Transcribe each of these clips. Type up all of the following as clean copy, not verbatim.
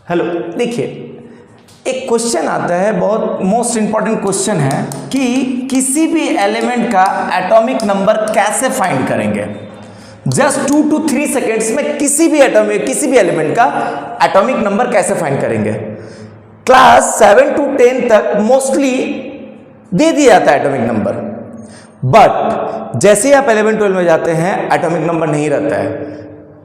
Hello, देखिए एक question आता है, बहुत मोस्ट इंपॉर्टेंट क्वेश्चन है कि किसी भी एलिमेंट का एटॉमिक नंबर कैसे फाइंड करेंगे। जस्ट 2 to 3 सेकेंड्स में किसी भी एलिमेंट का एटॉमिक नंबर कैसे फाइंड करेंगे। क्लास 7 to 10 तक मोस्टली दे दिया जाता है एटॉमिक नंबर, बट जैसे ही आप 11-12 में जाते हैं एटॉमिक नंबर नहीं रहता है।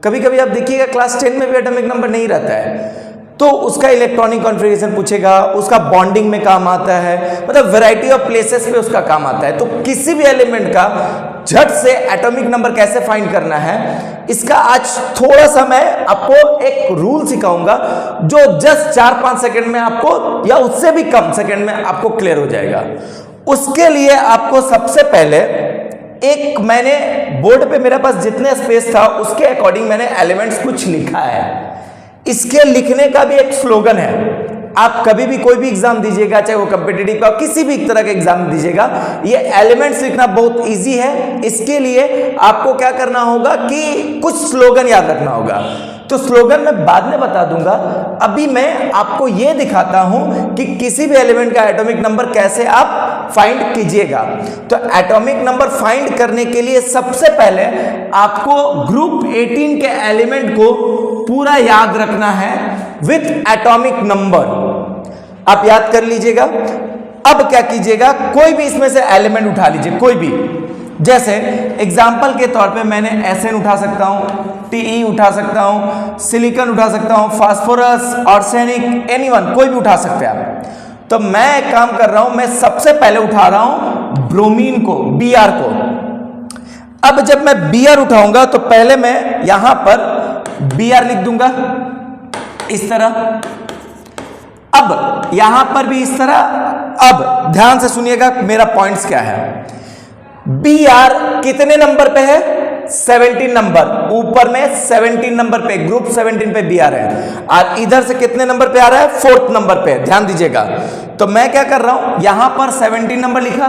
कभी कभी आप देखिएगा क्लास 10 में भी एटॉमिक नंबर नहीं रहता है, तो उसका इलेक्ट्रॉनिक कॉन्फ़िगरेशन पूछेगा, उसका बॉन्डिंग में काम आता है, मतलब वैरायटी ऑफ प्लेसेस पे उसका काम आता है। तो किसी भी एलिमेंट का झट से एटॉमिक नंबर कैसे फाइंड करना है, इसका आज थोड़ा सा मैं आपको एक रूल सिखाऊंगा जो जस्ट 4-5 सेकंड में आपको, या उससे भी कम सेकंड में आपको क्लियर हो जाएगा। उसके लिए आपको सबसे पहले एक, मैंने बोर्ड पे मेरे पास जितने स्पेस था उसके अकॉर्डिंग मैंने एलिमेंट्स कुछ लिखा है। इसके लिखने का भी एक स्लोगन है। आप कभी भी कोई भी एग्जाम दीजिएगा, चाहे वो कॉम्पिटिटिव का किसी भी तरह का एग्जाम दीजिएगा, ये एलिमेंट्स लिखना बहुत इजी है। इसके लिए आपको क्या करना होगा कि कुछ स्लोगन याद रखना होगा। तो स्लोगन मैं बाद में बता दूंगा, अभी मैं आपको ये दिखाता हूं कि किसी भी एलिमेंट का एटॉमिक नंबर कैसे आप फाइंड कीजिएगा। तो एटॉमिक नंबर फाइंड करने के लिए सबसे पहले आपको ग्रुप 18 के एलिमेंट को पूरा याद रखना है विथ एटॉमिक नंबर। आप याद कर लीजिएगा। अब क्या कीजिएगा, कोई भी इसमें से एलिमेंट उठा लीजिए, कोई भी। जैसे एग्जाम्पल के तौर पे मैंने एसएन उठा सकता हूं, टीई उठा सकता हूं, सिलिकॉन उठा सकता हूं, फास्फोरस, आर्सेनिक, एनीवन, कोई भी उठा सकते हैं आप। तो मैं एक काम कर रहा हूं, मैं सबसे पहले उठा रहा हूं ब्रोमीन को, Br को। अब जब मैं Br उठाऊंगा तो पहले मैं यहां पर Br लिख दूंगा इस तरह। अब यहां पर भी इस तरह। अब ध्यान से सुनिएगा मेरा पॉइंट्स क्या है। Br कितने नंबर पे है? 17 नंबर। ऊपर में 17 नंबर पे, ग्रुप 17 पे Br है। और इधर से कितने नंबर पे आ रहा है? 4th नंबर पे। ध्यान दीजिएगा। तो मैं क्या कर रहा हूं, यहां पर 17 नंबर लिखा।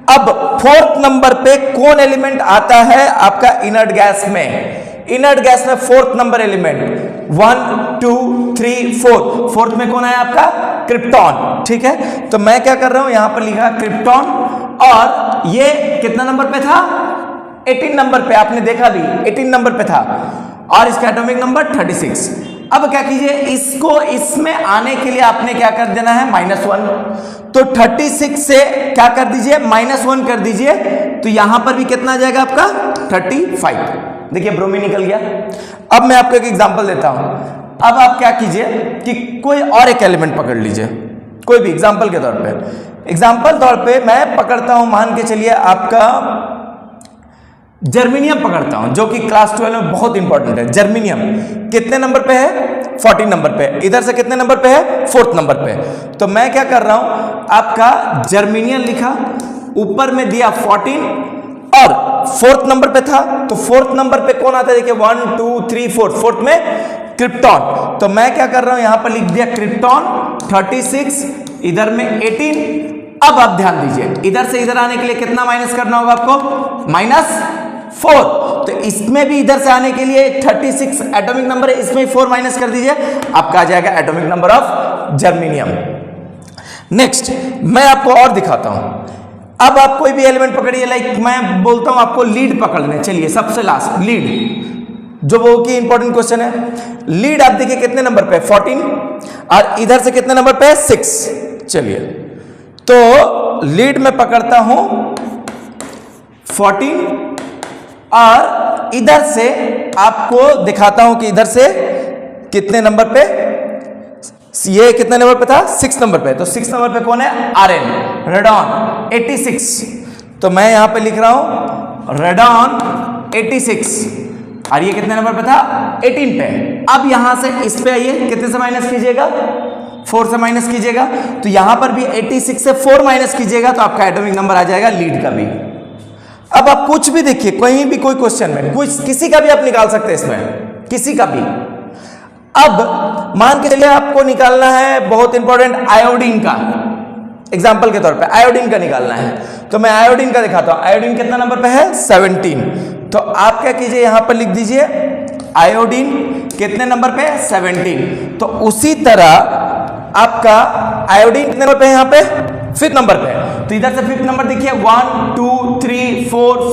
अब 4th नंबर पे कौन एलिमेंट आता है आपका इनर्ट गैस में? इनर्ट गैस में 4th नंबर एलिमेंट 1 2 3 4। 4th में कौन है आपका? क्रिप्टॉन। ठीक है, तो मैं क्या कर रहा हूं, यहां पर लिखा क्रिप्टॉन। और ये कितना नंबर पे था? 18 नंबर पे। आपने देखा भी 18 नंबर पे था, और इसका एटॉमिक नंबर 36। अब क्या कीजिए, इसको इसमें आने के लिए आपने क्या कर देना है? -1। तो 36 से क्या कर दीजिए? -1 कर दीजिए। तो यहां पर भी कितना आ जाएगा आपका? 35। देखिए ब्रोमीन निकल गया। अब मैं आपको एक एग्जांपल देता हूं। अब आप क्या कीजिए कि कोई और एक एलिमेंट पकड़ लीजिए, कोई भी एग्जांपल के तौर पे। एग्जांपल तौर पे मैं पकड़ता हूं, मान के चलिए आपका जर्मेनियम पकड़ता हूं, जो कि क्लास 12 में बहुत इंपॉर्टेंट है। जर्मेनियम कितने नंबर पे है? 14 नंबर पे। इधर से कितने नंबर पे है? 4th नंबर पे। तो मैं क्या कर रहा हूं, आपका जर्मेनियम लिखा, ऊपर में दिया 14 और 4th नंबर पे था। तो 4th नंबर पे कौन आता है? देखिए 1 2 3 4। 4th में क्रिप्टॉन। तो मैं क्या कर रहा हूं, यहां पर लिख दिया क्रिप्टॉन 36, इधर में 18। अब आप ध्यान दीजिए, इधर से इधर आने के लिए कितना माइनस करना होगा आपको? -4। तो इसमें भी इधर से आने के लिए 36 एटॉमिक नंबर है, इसमें 4 माइनस कर दीजिए, आपका आ जाएगा atomic number of germanium. Next मैं आपको और दिखाता हूं। अब आप कोई भी एलिमेंट पकड़िए, लाइक मैं बोलता हूं आपको लीड पकड़ने। चलिए सबसे लास्ट लीड, जो वो की इंपॉर्टेंट क्वेश्चन है। लीड आप देखिए कितने नंबर पे? 14। और इधर से कितने नंबर पे? 6। चलिए, तो लीड में पकड़ता हूं 14, और इधर से आपको दिखाता हूं कि इधर से कितने नंबर पे, ये कितने नंबर पे था? 6 नंबर पे। तो 6 नंबर पे कौन है? RN, radon 86। तो मैं यहां पे लिख रहा हूं रेडॉन 86, और ये कितने नंबर पे था? 18 पे। अब यहां से इस पे आइए, कितने से माइनस कीजिएगा? 4 से माइनस कीजिएगा। तो यहां पर भी 86 से 4 माइनस कीजिएगा, तो आपका एटॉमिक नंबर आ जाएगा लीड का भी। अब आप कुछ भी देखिए, कहीं भी कोई क्वेश्चन में कुछ किसी का भी आप निकाल सकते हैं, इसमें किसी का भी। अब मान के चलिए आपको निकालना है, बहुत इंपॉर्टेंट, आयोडीन का। एग्जाम्पल के तौर पे आयोडीन का निकालना है, तो मैं आयोडीन का दिखाता हूं। आयोडीन कितना नंबर पे है? 17। तो आप क्या कीजिए, यहां पर लिख दीजिए आयोडीन कितने नंबर पे है? 17। तो उसी तरह आपका आयोडीन कितने नंबर पे है? यहाँ पे 5th नंबर पे है। तो इधर से 5th नंबर देखिए 1 2 3 4